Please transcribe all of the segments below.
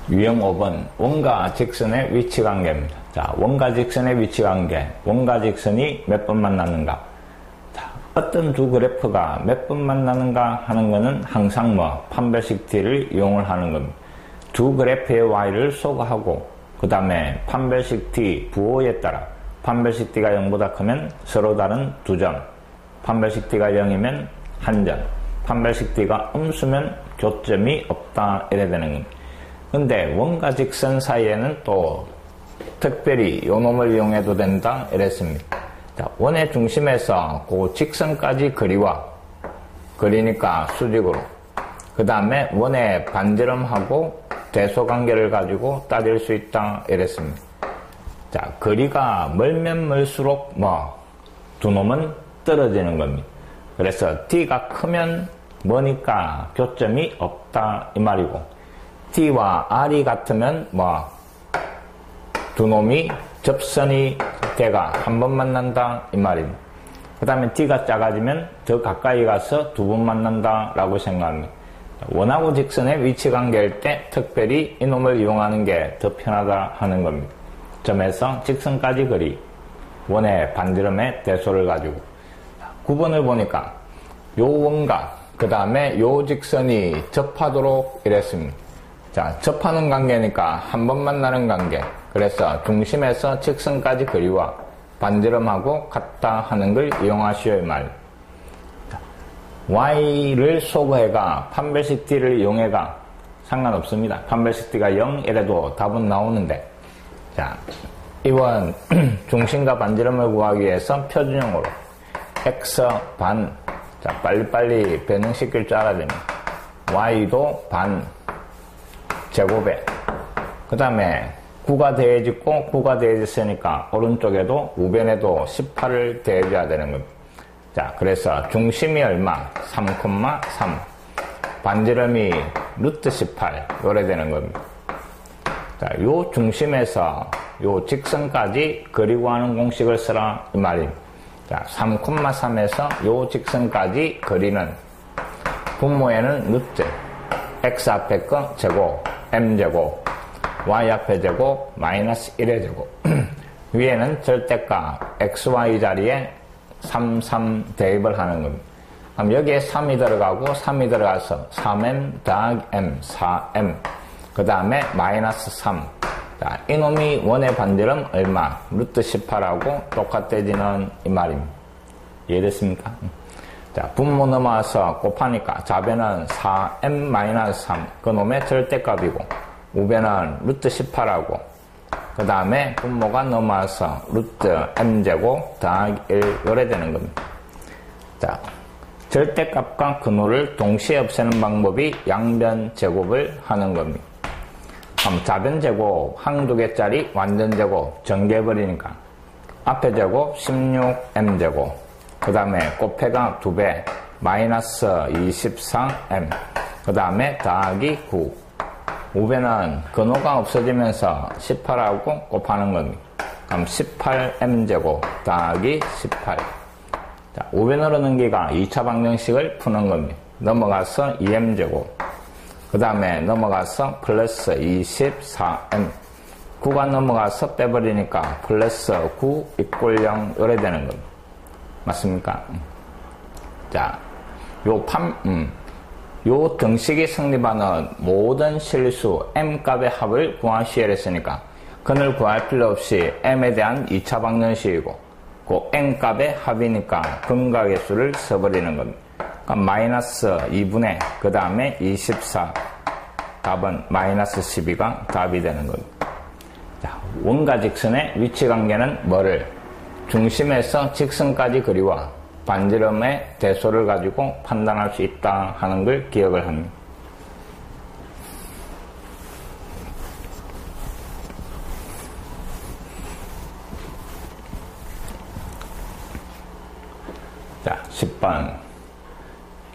유형 5번 원과 직선의 위치 관계입니다. 자, 원과 직선의 위치 관계. 원과 직선이 몇 번 만나는가? 자, 어떤 두 그래프가 몇 번 만나는가 하는 것은 항상 판별식 t를 이용을 하는 겁니다. 두 그래프의 y를 소거하고 그 다음에 판별식 t 부호에 따라 판별식 t가 0보다 크면 서로 다른 두 점, 판별식 t가 0이면 한 점, 판별식 t가 음수면 교점이 없다 이래 되는 겁니다. 근데 원과 직선 사이에는 또 특별히 요 놈을 이용해도 된다 이랬습니다. 자, 원의 중심에서 그 직선까지 그리니까 수직으로 그 다음에 원의 반지름하고 대소관계를 가지고 따질 수 있다 이랬습니다. 자, 거리가 멀면 멀수록 두 놈은 떨어지는 겁니다. 그래서 t가 크면 머니까 교점이 없다 이 말이고, t와 r이 같으면 두 놈이 접선이 돼가 한 번 만난다 이 말입니다. 그 다음에 t가 작아지면 더 가까이 가서 두 번 만난다 라고 생각합니다. 원하고 직선의 위치 관계일 때 특별히 이놈을 이용하는 게 더 편하다 하는 겁니다. 점에서 직선까지 거리, 원의 반지름의 대소를 가지고 9번을 보니까 요 원과 그 다음에 요 직선이 접하도록 이랬습니다. 자, 접하는 관계니까 한 번 만나는 관계. 그래서 중심에서 직선까지 거리와 반지름하고 같다 하는 걸 이용하시오 이 말. y를 소거해가 판별식 t를 이용해가 상관없습니다. 판별식 t가 0 이래도 답은 나오는데, 자, 이번 중심과 반지름을 구하기 위해서 표준형으로 x 반, 자, 빨리빨리 변형시킬 줄 알아야 됩니다. y도 반 제곱에, 그 다음에 9가 더해지고 9가 더해졌으니까 오른쪽에도 우변에도 18을 더해줘야 되는 겁니다. 자, 그래서 중심이 얼마? 3,3. 반지름이 루트 18. 요래 되는 겁니다. 자, 요 중심에서 요 직선까지 그리고 하는 공식을 쓰라 이 말입니다. 자, 3,3에서 요 직선까지 거리는 분모에는 루트 x 앞에 거 제곱 m제곱 y 앞에 제곱 마이너스 1의 제곱 위에는 절대값 xy 자리에 3 대입을 하는 겁니다. 그럼 여기에 3이 들어가고 3이 들어가서 3m 더하기 m 4m 그 다음에 마이너스 3. 자, 이놈이 원의 반지름 얼마? 루트 18하고 똑같대지는 이 말입니다. 이해됐습니까? 자, 분모 넘어와서 곱하니까 좌변은 4m-3 그놈의 절대값이고 우변은 루트 18하고 그 다음에 분모가 넘어와서 루트 m제곱 더하기 1 요래 되는 겁니다. 자, 절대값과 근호를 동시에 없애는 방법이 양변 제곱을 하는 겁니다. 그럼 좌변 제곱 항 2개짜리 완전 제곱 전개해버리니까 앞에 제곱 16m제곱 그 다음에 곱해가 2배 마이너스 24m 그 다음에 더하기 9 우변은 근호가 없어지면서 18하고 곱하는 겁니다. 그럼 18m제곱 더하기 18. 자, 우변으로 넘기가 2차 방정식을 푸는 겁니다. 넘어가서 2m제곱 그 다음에 넘어가서 플러스 24m 9가 넘어가서 빼버리니까 플러스 9 = 0 요래 되는 겁니다. 맞습니까? 자, 요 등식이 성립하는 모든 실수 m값의 합을 구하시오 했으니까 근을 구할 필요 없이 m에 대한 2차 방정식이고 그 n값의 합이니까 근각의 수를 써버리는 겁니다. 그럼 마이너스 2분의 그 다음에 24 답은 마이너스 12가 답이 되는 겁니다. 자, 원과 직선의 위치 관계는 뭐를? 중심에서 직선까지 거리와 반지름의 대소를 가지고 판단할 수 있다 하는 걸 기억을 합니다. 자, 10번.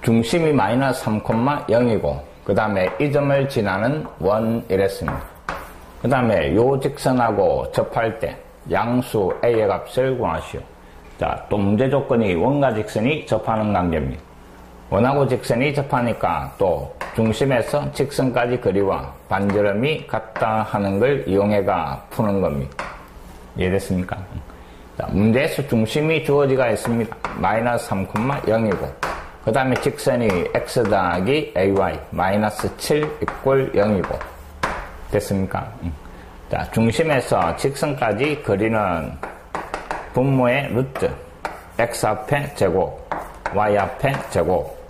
중심이 마이너스 3,0이고 그 다음에 이 점을 지나는 원 이랬습니다. 그 다음에 요 직선하고 접할 때 양수 a의 값을 구하시오. 자, 또 문제 조건이 원과 직선이 접하는 관계입니다. 원하고 직선이 접하니까 또 중심에서 직선까지 거리와 반지름이 같다 하는 걸 이용해가 푸는 겁니다. 이해됐습니까? 자, 문제에서 중심이 주어지가 있습니다. 마이너스 3,0이고 그 다음에 직선이 x 더하기 ay 마이너스 7 이꼴 0이고 됐습니까? 자, 중심에서 직선까지 거리는 분모의 루트 x 앞에 제곱 y 앞에 제곱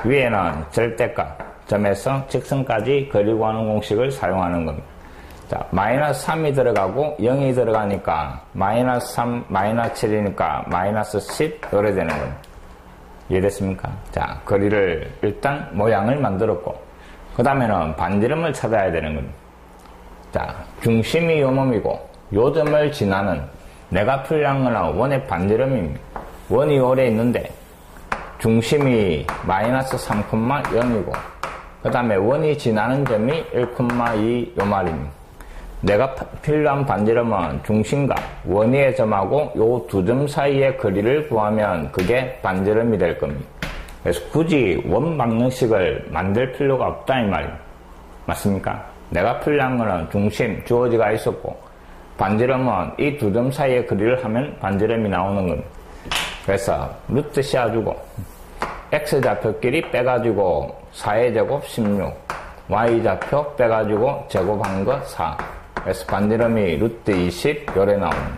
위에는 절대값 점에서 직선까지 거리 구하는 공식을 사용하는 겁니다. 자, 마이너스 3이 들어가고 0이 들어가니까 마이너스 3, 마이너스 7이니까 마이너스 10 요래 되는 겁니다. 이해됐습니까? 자, 거리를 일단 모양을 만들었고 그 다음에는 반지름을 찾아야 되는 겁니다. 자, 중심이 요 놈이고 요 점을 지나는 내가 풀려는 거는 원의 반지름입니다. 원이 오래 있는데 중심이 마이너스 3,0이고 그 다음에 원이 지나는 점이 1,2 요 말입니다. 내가 필요한 반지름은 중심과 원위의 점하고 요 두 점 사이의 거리를 구하면 그게 반지름이 될 겁니다. 그래서 굳이 원 방정식을 만들 필요가 없다 이 말입니다. 맞습니까? 내가 필요한 거는 중심, 주어지가 있었고 반지름은 이 두 점 사이의 거리를 하면 반지름이 나오는 겁니다. 그래서 루트 씌워주고 x좌표끼리 빼가지고 4의 제곱 16 y좌표 빼가지고 제곱한 거 4 그래서 반지름이 루트 20 요래 나옵니다.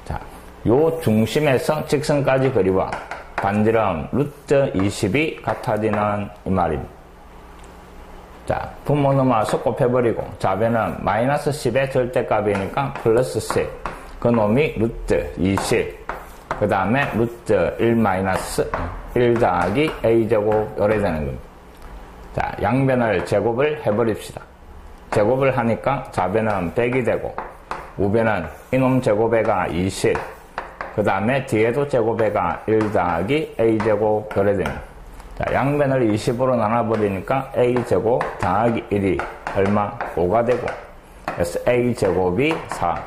자, 요 중심에서 직선까지 거리와 반지름 루트 20이 같아지는 이 말입니다. 자, 분모 넘어와서 곱해버리고 좌변은 마이너스 10의 절대값이니까 플러스 10 그 놈이 루트 20 그 다음에 루트 1 마이너스 1 더하기 a제곱 요래 되는 겁니다. 자, 양변을 제곱을 해버립시다. 제곱을 하니까 좌변은 100이 되고 우변은 이놈 제곱에가 20 그 다음에 뒤에도 제곱에가 1 더하기 a제곱 요래 됩니다. 자, 양변을 20으로 나눠버리니까 a제곱 더하기 1이 얼마? 5가 되고 그래서 a제곱이 4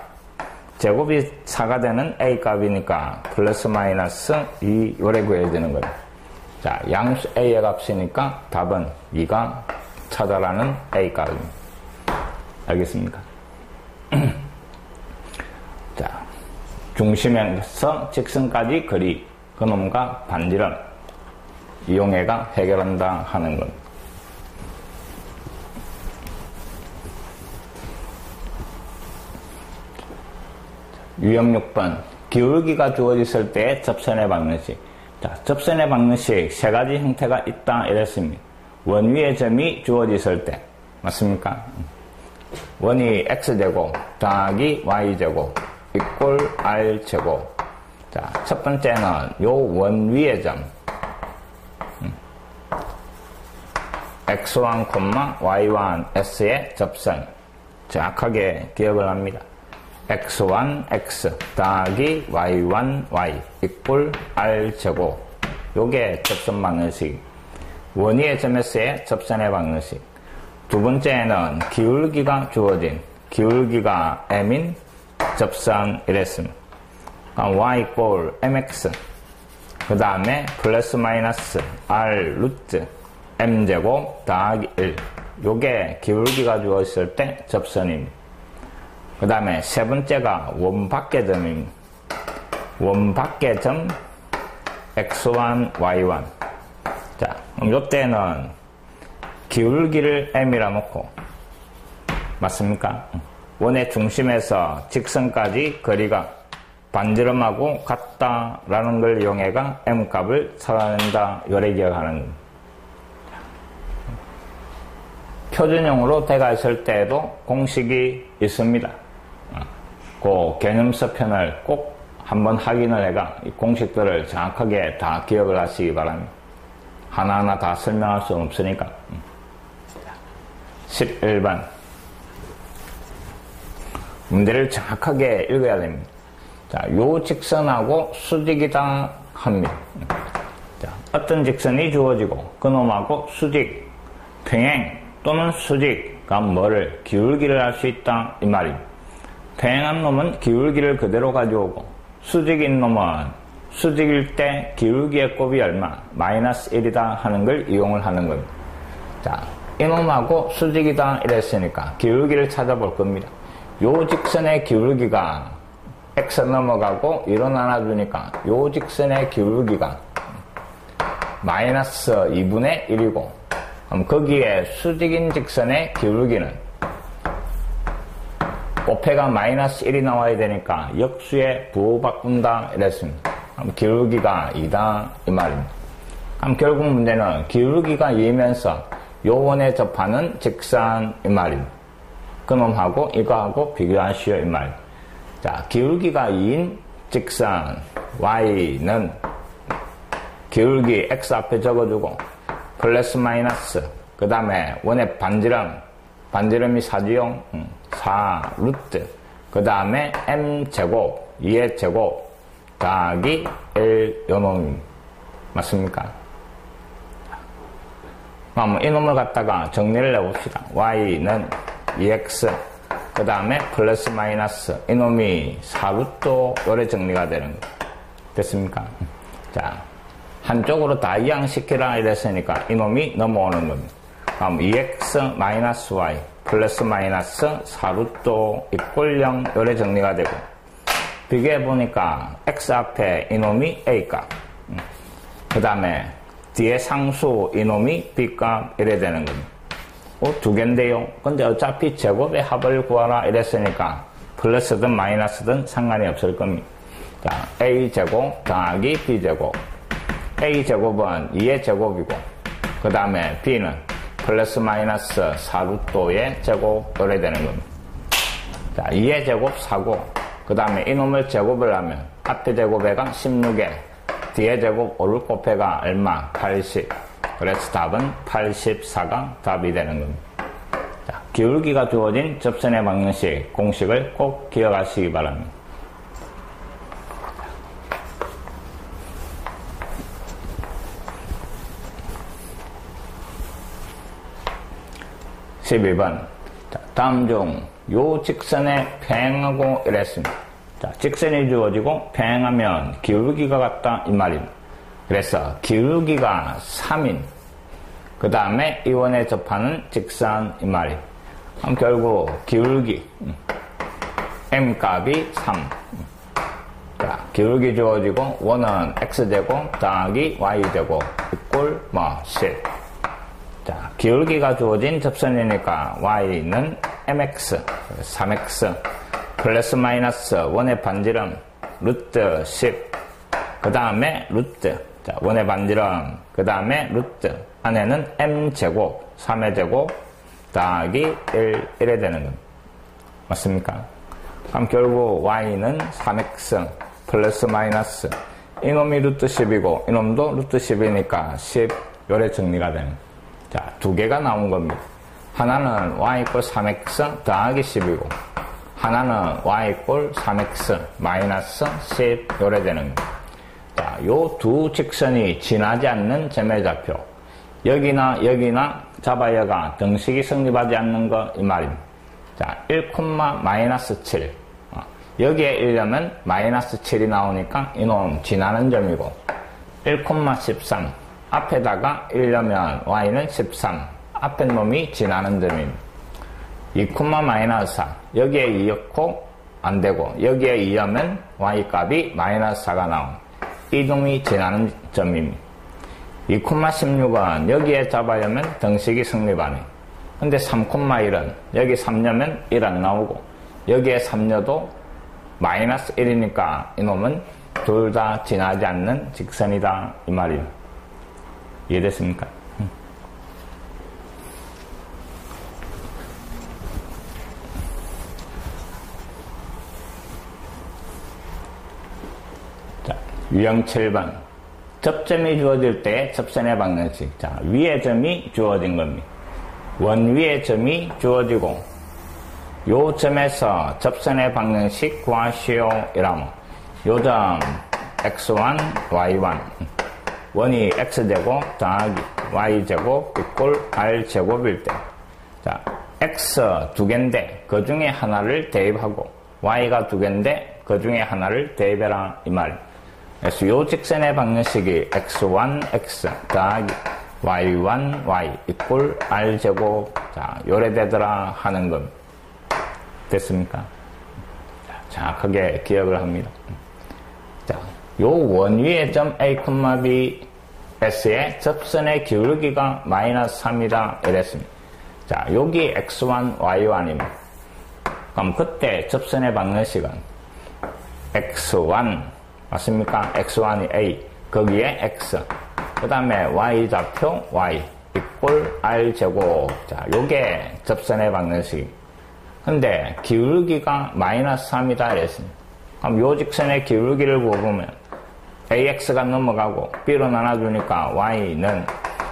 제곱이 4가 되는 a 값이니까 플러스 마이너스 2 요래 구해야 되는 거예요. 자, 양수 a의 값이니까 답은 2가 찾아라는 a 값입니다. 알겠습니까? 자, 중심에서 직선까지 거리 그놈과 반지름 이용해가 해결한다 하는 것. 유형 6번 기울기가 주어졌을 때의 접선의 방정식. 자, 접선의 방정식 세 가지 형태가 있다 이랬습니다. 원 위의 점이 주어졌을 때 맞습니까? 원이 x제곱 더하기 y제곱 이꼴 r제곱. 자, 첫 번째는 요 원 위의 점 x1, y1, s의 접선 정확하게 기억을 합니다. x1, x 더하기 y1, y 이꼴 r제곱 요게 접선 방정식 원위의 점에서의 접선의 방정식. 두 번째는 기울기가 주어진 기울기가 m인 접선 이랬습니다. y 이꼴 mx 그 다음에 플러스 마이너스 r 루트 m제곱 더하기 1 요게 기울기가 주어졌을 때 접선입니다. 그 다음에 세 번째가 원밖의 점입니다. 원밖의 점 x1, y1. 자, 그럼 요때는 기울기를 m이라 놓고 맞습니까? 원의 중심에서 직선까지 거리가 반지름하고 같다라는 걸 이용해가 m값을 찾아낸다 요래 기억하는 겁니다. 표준형으로 돼가 있을 때에도 공식이 있습니다. 그 개념서 편을 꼭 한번 확인을 해가 이 공식들을 정확하게 다 기억을 하시기 바랍니다. 하나하나 다 설명할 수는 없으니까. 11번 문제를 정확하게 읽어야 됩니다. 자, 요 직선하고 수직이다 합니다. 자, 어떤 직선이 주어지고 그놈하고 수직, 평행 또는 수직가 뭐를 기울기를 알 수 있다 이 말입니다. 평행한 놈은 기울기를 그대로 가져오고 수직인 놈은 수직일 때 기울기의 곱이 얼마? 마이너스 1이다 하는 걸 이용을 하는 겁니다. 자, 이놈하고 수직이다 이랬으니까 기울기를 찾아볼 겁니다. 요 직선의 기울기가 x 넘어가고 1로 나눠주니까 요 직선의 기울기가 마이너스 2분의 1이고 그럼 거기에 수직인 직선의 기울기는 곱해가 마이너스 1이 나와야 되니까 역수에 부호바꾼다 이랬습니다. 그럼 기울기가 2다 이 말입니다. 그럼 결국 문제는 기울기가 2이면서 요원에 접하는 직선 이 말입니다. 그놈하고 이거하고 비교하시오 이 말. 자, 기울기가 2인 직선 y는 기울기 x 앞에 적어주고 플러스 마이너스 그 다음에 원의 반지름이 4지용 4 루트 그 다음에 m제곱 2의 제곱 더하기 1 요놈 맞습니까? 그럼 이놈을 갖다가 정리를 해봅시다. y는 2x 그 다음에 플러스 마이너스 이놈이 4루트 요래 정리가 되는 거 됐습니까? 자, 한쪽으로 다 이항시키라 이랬으니까 이놈이 넘어오는 겁니다. 그럼 2x 마이너스 y 플러스 마이너스 4루트 이꼴 0 요래 정리가 되고 비교해보니까 x 앞에 이놈이 a값 그 다음에 뒤에 상수 이놈이 b값 이래 되는 겁니다. 두 개인데요. 근데 어차피 제곱의 합을 구하라 이랬으니까 플러스든 마이너스든 상관이 없을 겁니다. 자, a제곱 더하기 b제곱 a제곱은 2의 제곱이고 그 다음에 b는 플러스 마이너스 4루트의 제곱 요래 되는 겁니다. 자, 2의 제곱 4고 그 다음에 이놈을 제곱을 하면 앞에 제곱에가 16에 뒤에 제곱 5를 곱해가 얼마? 80. 그래서 답은 84가 답이 되는 겁니다. 자, 기울기가 주어진 접선의 방정식 공식을 꼭 기억하시기 바랍니다. 12번. 자, 다음 중 요 직선에 평행하고 이랬습니다. 자, 직선이 주어지고 평행하면 기울기가 같다 이 말입니다. 그래서 기울기가 3인 그 다음에 이 원에 접하는 직선 이 말입니다. 그럼 결국 기울기 m값이 3. 자, 기울기 주어지고 원은 x제곱 더하기 y제곱 이꼴 10. 자, 기울기가 주어진 접선이니까 y는 mx 3x 플러스 마이너스 원의 반지름 루트 10 그 다음에 루트 자, 원의 반지름 그 다음에 루트 안에는 m제곱 3의 제곱 더하기 1 이래 되는 겁니다. 맞습니까? 그럼 결국 y는 3x 플러스 마이너스 이놈이 루트 10이고 이놈도 루트 10이니까 10 요래 정리가 되는 겁니다. 자, 두 개가 나온 겁니다. 하나는 y 이꼴 3x 더하기 10이고 하나는 y 이꼴 3x 마이너스 10 요래 되는 겁니다. 자, 요 두 직선이 지나지 않는 점의 좌표 여기나 여기나 잡아야가 등식이 성립하지 않는 거 이 말입니다. 자, 1, 마이너스 7 여기에 1려면 마이너스 7이 나오니까 이놈 지나는 점이고 1, 13 앞에다가 1려면 y는 13 앞에 놈이 지나는 점입니다. 2, 마이너스 4 여기에 2였고 안되고 여기에 2려면 y값이 마이너스 4가 나온 이 놈이 지나는 점입니다. 2, 16은 여기에 잡아려면 등식이 성립하네. 근데 3, 1은 여기 3려면 1 안 나오고 여기에 3려도 마이너스 1이니까 이놈은 둘 다 지나지 않는 직선이다 이 말입니다. 이해됐습니까? 자, 유형 7번. 접점이 주어질 때 접선의 방정식. 자, 위의 점이 주어진 겁니다. 원 위의 점이 주어지고 요 점에서 접선의 방정식 구하시오 이라면 요 점 x1, y1 원이 x제곱 더하기 y제곱 이꼴 r제곱일 때 자, x 두 개인데 그 중에 하나를 대입하고 y가 두 개인데 그 중에 하나를 대입해라 이 말. 그래서 요 직선의 방정식이 x1, x 더하기 y1, y 이꼴 r제곱. 자, 요래되더라 하는 건 됐습니까? 정확하게 기억을 합니다. 자, 요 원위의 점 A, B, S의 접선의 기울기가 마이너스 3이다 이랬습니다. 자, 여기 x1, y1입니다. 그럼 그때 접선의 방정식은 x1 맞습니까? x1이 A, 거기에 x, 그 다음에 y좌표 y 이꼴 r제곱. 자, 요게 접선의 방정식. 근데 기울기가 마이너스 3이다 이랬습니다. 그럼 요 직선의 기울기를 구해보면 AX가 넘어가고 B로 나눠주니까 Y는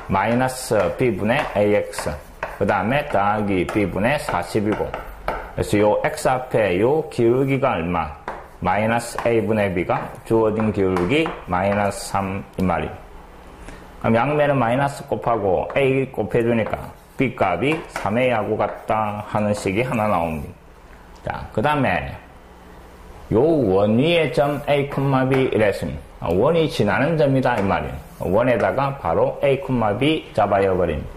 마이너스 B분의 AX 그 다음에 더하기 B분의 40이고 그래서 요 X 앞에 요 기울기가 얼마? 마이너스 A분의 B가 주어진 기울기 마이너스 3 이 말이에요. 그럼 양면은 마이너스 곱하고 A 곱해주니까 B 값이 3A하고 같다 하는 식이 하나 나옵니다. 자, 그 다음에 요 원위의 점 A, B 이랬습니다. 원이 지나는 점이다 이 말이에요. 원에다가 바로 A, B 잡아여 버립니다.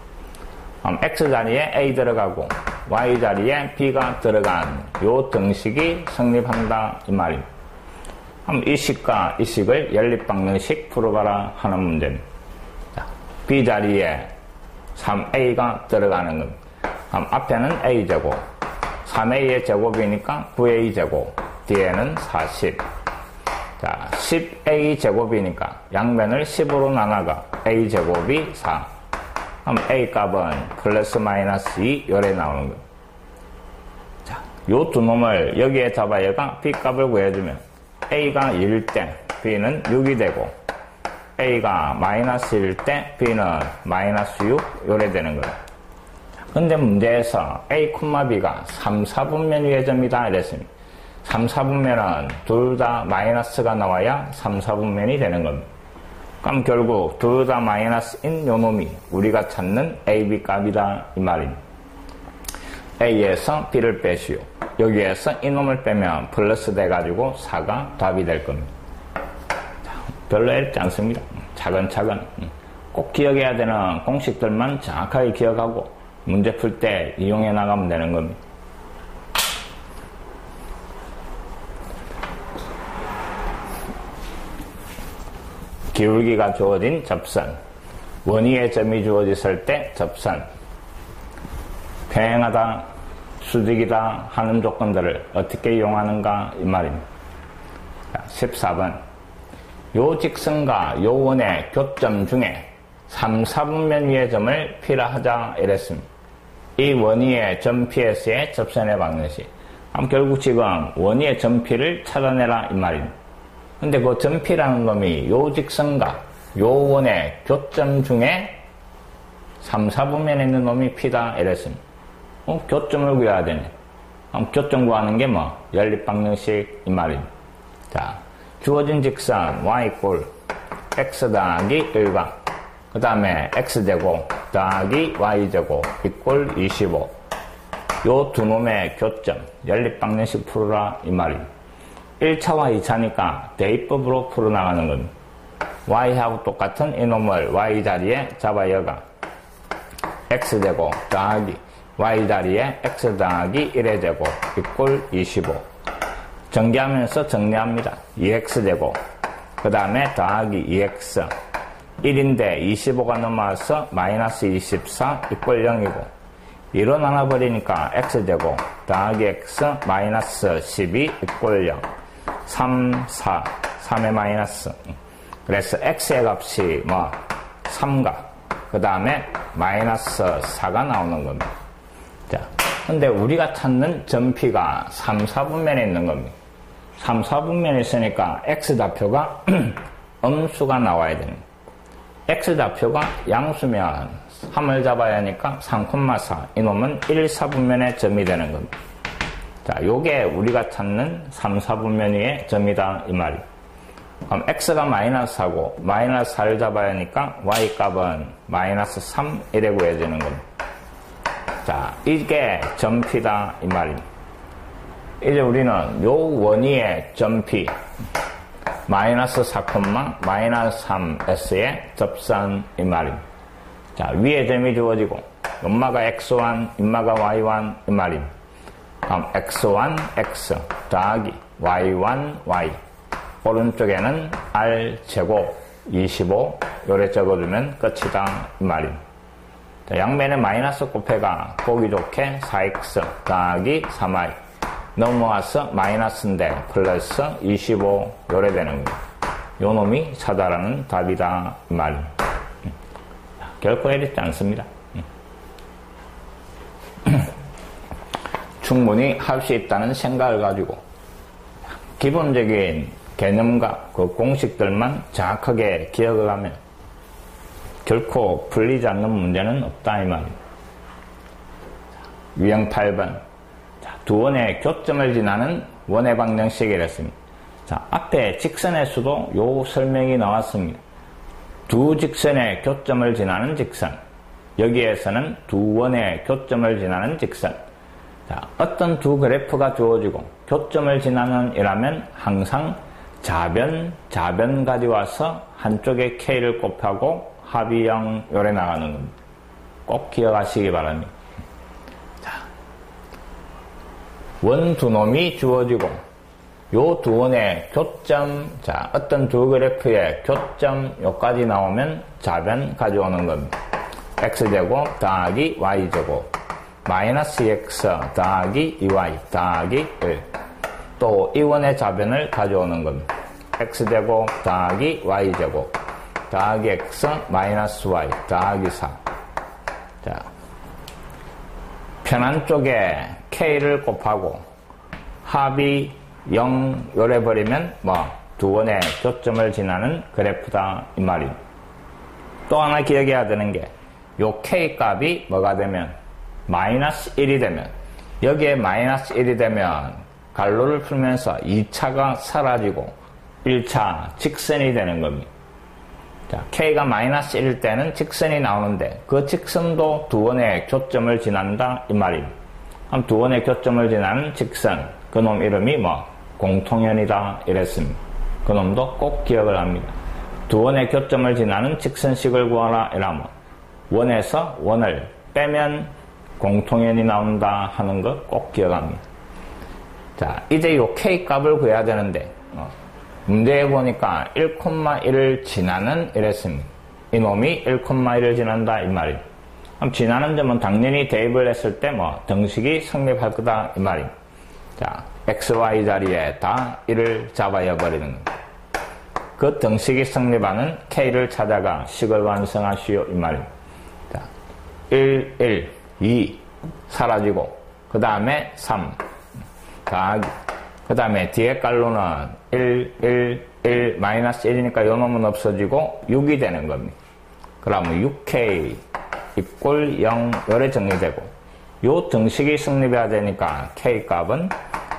X 자리에 A 들어가고 Y 자리에 B가 들어간 요 등식이 성립한다 이 말입니다. 이 식과 이 식을 연립방정식 풀어봐라 하는 문제입니다. 자, B 자리에 3A가 들어가는 겁니다. 그럼 앞에는 A제곱 3A의 제곱이니까 9A 제곱 뒤에는 40. 자, 10A 제곱이니까 양면을 10으로 나눠가 A 제곱이 4. 그럼 A 값은 플러스 마이너스 2 요래 나오는 거예요. 자, 요 두 놈을 여기에 잡아야가 B 값을 구해주면 A가 1일 때 B는 6이 되고 A가 마이너스 1일 때 B는 마이너스 6 요래 되는 거예요. 근데 문제에서 A, B가 3, 4분면 위의 점이다 이랬습니다. 3, 4분면은 둘 다 마이너스가 나와야 3, 4분면이 되는 겁니다. 그럼 결국 둘 다 마이너스인 요 놈이 우리가 찾는 A, B 값이다 이 말입니다. A에서 B를 빼시오. 여기에서 이 놈을 빼면 플러스 돼가지고 4가 답이 될 겁니다. 자, 별로 어렵지 않습니다. 차근차근 꼭 기억해야 되는 공식들만 정확하게 기억하고 문제 풀 때 이용해 나가면 되는 겁니다. 기울기가 주어진 접선, 원위의 점이 주어졌을 때 접선, 평행하다, 수직이다 하는 조건들을 어떻게 이용하는가 이 말입니다. 자, 14번 요 직선과 요 원의 교점 중에 3, 4분면 위의 점을 P라 하자 이랬습니다. 이 원위의 점 PS의 접선의 방정식. 결국 지금 원위의 점 P를 찾아내라 이 말입니다. 근데 그 점 P라는 놈이 요 직선과 요 원의 교점 중에 3, 4분면에 있는 놈이 P다 이랬습니다. 교점을 구해야 되네. 교점 구하는 게 뭐? 연립방정식 이 말입니다. 자, 주어진 직선 Y 꼴 X 더하기 1과 그 다음에 X제곱 더하기 Y제곱 이꼴 25. 요 두 놈의 교점, 연립방정식 풀어라 이 말입니다. 1차와 2차니까 대입법으로 풀어나가는 겁니다. Y하고 똑같은 이 놈을 Y 자리에 잡아여가 X제곱 더하기 Y 자리에 X 더하기 1의 제곱 이꼴 25. 전개하면서 정리합니다. 2X제곱 그 다음에 더하기 2X 1인데 25가 넘어와서 마이너스 24 이꼴 0이고 2로 나눠버리니까 X제곱 더하기 X 마이너스 12 이꼴 0 3, 4 3의 마이너스 그래서 X의 값이 뭐 3가 그 다음에 마이너스 4가 나오는 겁니다. 자, 근데 우리가 찾는 점 P가 3, 4분면에 있는 겁니다. 3, 4분면에 있으니까 X좌표가 음수가 나와야 됩니다. X좌표가 양수면 3을 잡아야 하니까 3,4 이놈은 1, 4분면의 점이 되는 겁니다. 자, 요게 우리가 찾는 3, 4분면 위의 점이다 이 말이에요. 그럼 X가 마이너스 4고 마이너스 4를 잡아야 하니까 Y 값은 마이너스 3 이래 구해지는 겁니다. 자, 이게 점 P다 이 말입니다. 이제 우리는 요 원위의 점 P 마이너스 4, 마이너스 3s의 접선 이 말입니다. 자, 위에 점이 주어지고 엄마가 x1, 임마가 y1 이 말입니다. 다음 x1, x 더하기 y1, y 오른쪽에는 r제곱 25 요래 적어두면 끝이다 이 말입니다. 자, 양면에 마이너스 곱해가 보기 좋게 4x 더하기 3y 넘어와서 마이너스인데 플러스 25 요래 되는 거예요. 요 놈이 사다라는 답이다 이 말입니다. 결코 어렵지 않습니다. 충분히 할 수 있다는 생각을 가지고 기본적인 개념과 그 공식들만 정확하게 기억을 하면 결코 풀리지 않는 문제는 없다 이 말입니다. 유형 8번 두 원의 교점을 지나는 원의 방정식이랬습니다. 자, 앞에 직선의 수도 요 설명이 나왔습니다. 두 직선의 교점을 지나는 직선 여기에서는 두 원의 교점을 지나는 직선 자, 어떤 두 그래프가 주어지고 교점을 지나는 이라면 항상 좌변 가져와서 한쪽에 K를 곱하고 합이 0 요래 나가는 겁니다. 꼭 기억하시기 바랍니다. 자, 원 두 놈이 주어지고 요 두 원의 교점 자, 어떤 두 그래프의 교점 요까지 나오면 좌변 가져오는 겁니다. x제곱 더하기 y제곱 마이너스 x 더하기 2y 더하기 1 또 이 원의 좌변을 가져오는 겁니다. x제곱 더하기 y제곱 더하기 x 마이너스 y 더하기 4 자, 편한 쪽에 k를 곱하고 합이 0 요래 버리면 두 원의 교점을 지나는 그래프다 이 말입니다. 또 하나 기억해야 되는 게 요 k 값이 뭐가 되면 마이너스 1이 되면 여기에 마이너스 1이 되면 갈로를 풀면서 2차가 사라지고 1차 직선이 되는 겁니다. 자, k가 마이너스 1일 때는 직선이 나오는데 그 직선도 두 원의 교점을 지난다 이 말입니다. 그럼 두 원의 교점을 지나는 직선 그놈 이름이 공통연이다 이랬습니다. 그놈도 꼭 기억을 합니다. 두 원의 교점을 지나는 직선식을 구하라 이라면 원에서 원을 빼면 공통연이 나온다 하는 거 꼭 기억합니다. 자, 이제 요 k 값을 구해야 되는데 문제에 보니까 1,1을 지나는 이랬습니다. 이놈이 1,1을 지난다 이 말입니다. 그럼 지나는 점은 당연히 대입을 했을 때 등식이 성립할 거다 이 말입니다. 자, x, y 자리에 다 1을 잡아야 버리는 겁니다. 그 등식이 성립하는 k를 찾아가 식을 완성하시오 이 말입니다. 자, 1, 1, 2 사라지고 그 다음에 3 더하기 그 다음에 뒤에 깔로는 1, 1, 1 마이너스 1이니까 요 놈은 없어지고 6이 되는 겁니다. 그러면 6k 이꼴 0 요래 정리되고 요 등식이 성립해야 되니까 k 값은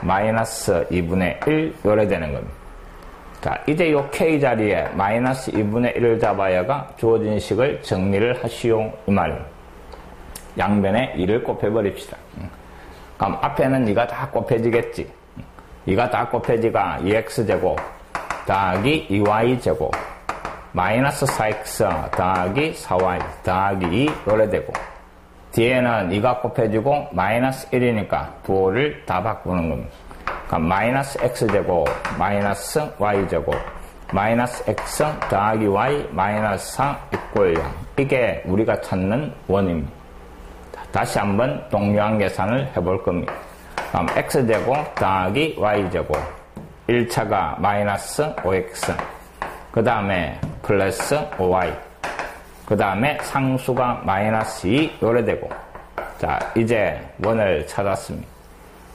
마이너스 2분의 1 요래 되는 겁니다. 자, 이제 요 k 자리에 마이너스 2분의 1을 잡아야가 주어진 식을 정리를 하시오 이 말입니다. 양변에 2를 곱해버립시다. 그럼 앞에는 이가 다 곱해지겠지. 이가 다 곱해지가 2x제곱 더하기 2y제곱 마이너스 4x 더하기 4y 더하기 2 요래 되고 뒤에는 이가 곱해지고 마이너스 1이니까 부호를 다 바꾸는 겁니다. 그럼 마이너스 x제곱 마이너스 y제곱 마이너스 x 더하기 y 마이너스 4 이꼴 0 이게 우리가 찾는 원입니다. 다시 한번 동요한 계산을 해볼 겁니다. 그럼 x제곱 더하기 y제곱 1차가 마이너스 5x 그 다음에 플러스 5y 그 다음에 상수가 마이너스 2 요래 되고 자, 이제 원을 찾았습니다.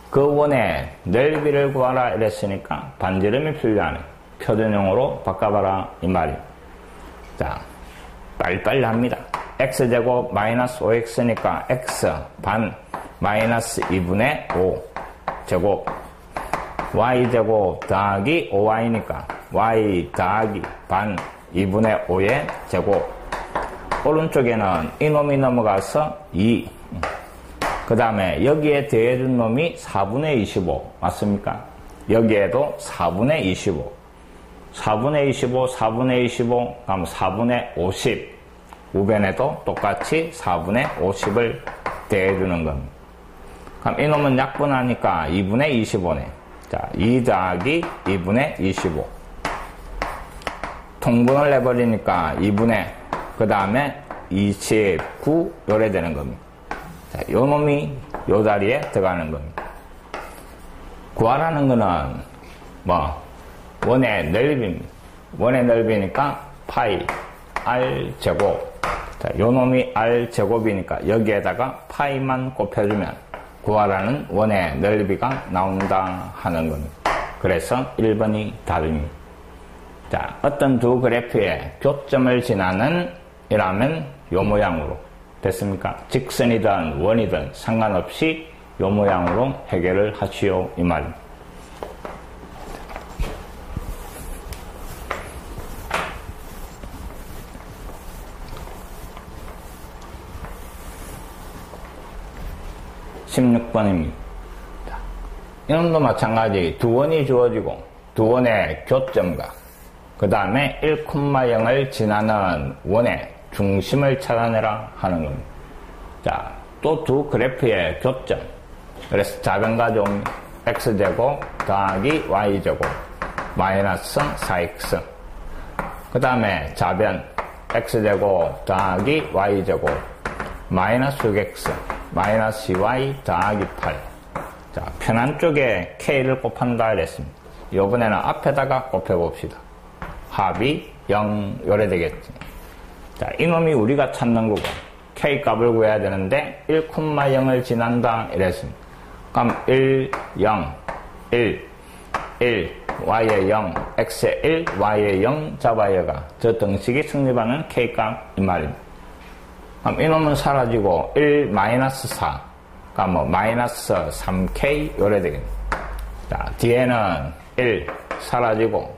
그 원의 넓이를 구하라 이랬으니까 반지름이 필요하네. 표준형으로 바꿔봐라 이 말이에요. 자, 빨리빨리 합니다. x제곱 마이너스 5x니까 x 반 마이너스 2분의 5 제곱 y제곱 더하기 5y니까 y 더하기 반 2분의 5의 제곱 오른쪽에는 이놈이 넘어가서 2 그 다음에 여기에 더해준 놈이 4분의 25 맞습니까? 여기에도 4분의 25 4분의 25, 4분의 25, 그럼 4분의 50. 우변에도 똑같이 4분의 50을 대해주는 겁니다. 그럼 이놈은 약분하니까 2분의 25네. 자, 2 더하기 2분의 25. 통분을 내버리니까 2분의, 그 다음에 29 요래 되는 겁니다. 자, 요 놈이 요 자리에 들어가는 겁니다. 구하라는 거는 원의 넓이입니다. 원의 넓이니까 파이 r 제곱. 자, 요 놈이 r 제곱이니까 여기에다가 파이만 곱해주면 구하라는 원의 넓이가 나온다 하는 겁니다. 그래서 1번이 답입니다. 자, 어떤 두 그래프에 교점을 지나는 이라면 요 모양으로 됐습니까? 직선이든 원이든 상관없이 요 모양으로 해결을 하시오 이 말입니다. (16번입니다) 이놈도 마찬가지 두 원이 주어지고 두 원의 교점과 그 다음에 1,0을 지나는 원의 중심을 찾아내라 하는 겁니다. 자, 또 두 그래프의 교점. 그래서 좌변 가져옵니다. x제곱 더하기 y제곱 마이너스 4x. 그 다음에 좌변 x제곱 더하기 y제곱 마이너스 6x 마이너스 2y 더하기 8. 자, 편한 쪽에 k를 곱한다 그랬습니다. 이번에는 앞에다가 곱해봅시다. 합이 0 요래 되겠지. 자, 이놈이 우리가 찾는 거고 k 값을 구해야 되는데 1,0을 지난다 이랬습니다. 그럼 1, 0, 1, 1, y의 0, x의 1, y의 0 잡아야가 저 등식이 성립하는 k 값 이 말입니다. 그럼 이놈은 사라지고 1, 마이너스 4, 그러니까 마이너스 3k 요래 되겠네. 자, 뒤에는 1 사라지고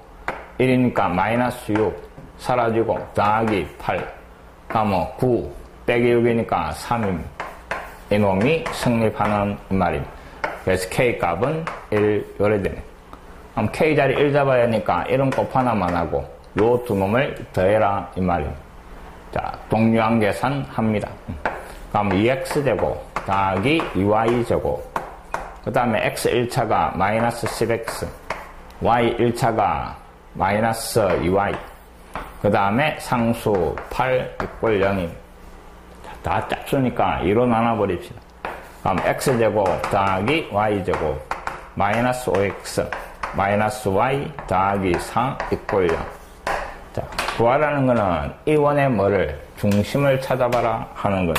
1이니까 마이너스 6 사라지고 더하기 8, 그러니까 9 빼기 6이니까 3입니다. 이놈이 성립하는 말입니다. 그래서 k 값은 1 요래 되네. 그럼 k 자리 1 잡아야 하니까 1은 곱 하나만 하고 요 두 놈을 더해라 이 말입니다. 자, 동류항 계산합니다. 그럼 2x제곱 더하기 2y제곱 그 다음에 x 1차가 마이너스 10x y 1차가 마이너스 2y 그 다음에 상수 8 = 0입니다. 다 짝수니까 2로 나눠버립시다. 그럼 x제곱 더하기 y제곱 마이너스 5x 마이너스 y 더하기 4 = 0. 자, 구하라는 거는 이 원의 뭐를 중심을 찾아봐라 하는 거예요.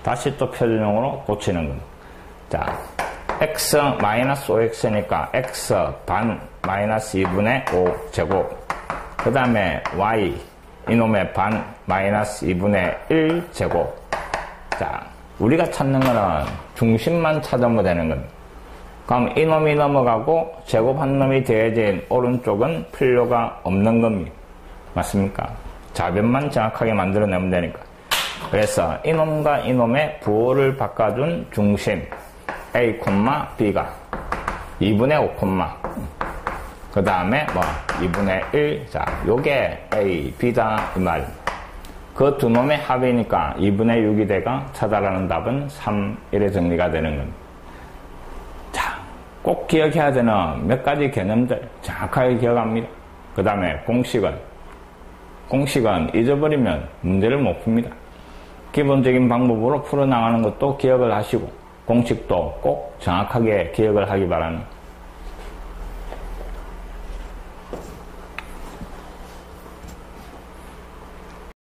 다시 또 표준형으로 고치는 겁니다. 자, x 마이너스 5x니까 x 반 마이너스 2분의 5 제곱 그 다음에 y 이놈의 반 마이너스 2분의 1 제곱. 자, 우리가 찾는 거는 중심만 찾으면 되는 겁니다. 그럼 이놈이 넘어가고 제곱한 놈이 더해진 오른쪽은 필요가 없는 겁니다. 맞습니까? 좌변만 정확하게 만들어내면 되니까. 그래서 이놈과 이놈의 부호를 바꿔준 중심 A, B가 2분의 5, 그 다음에 2분의 1. 자, 요게 A, B다 이 말입니다. 그 두 놈의 합이니까 2분의 6이 돼가 찾아라는 답은 3 이래 정리가 되는 겁니다. 자, 꼭 기억해야 되는 몇 가지 개념들 정확하게 기억합니다. 그 다음에 공식은 잊어버리면 문제를 못 풉니다. 기본적인 방법으로 풀어나가는 것도 기억을 하시고 공식도 꼭 정확하게 기억을 하기 바랍니다.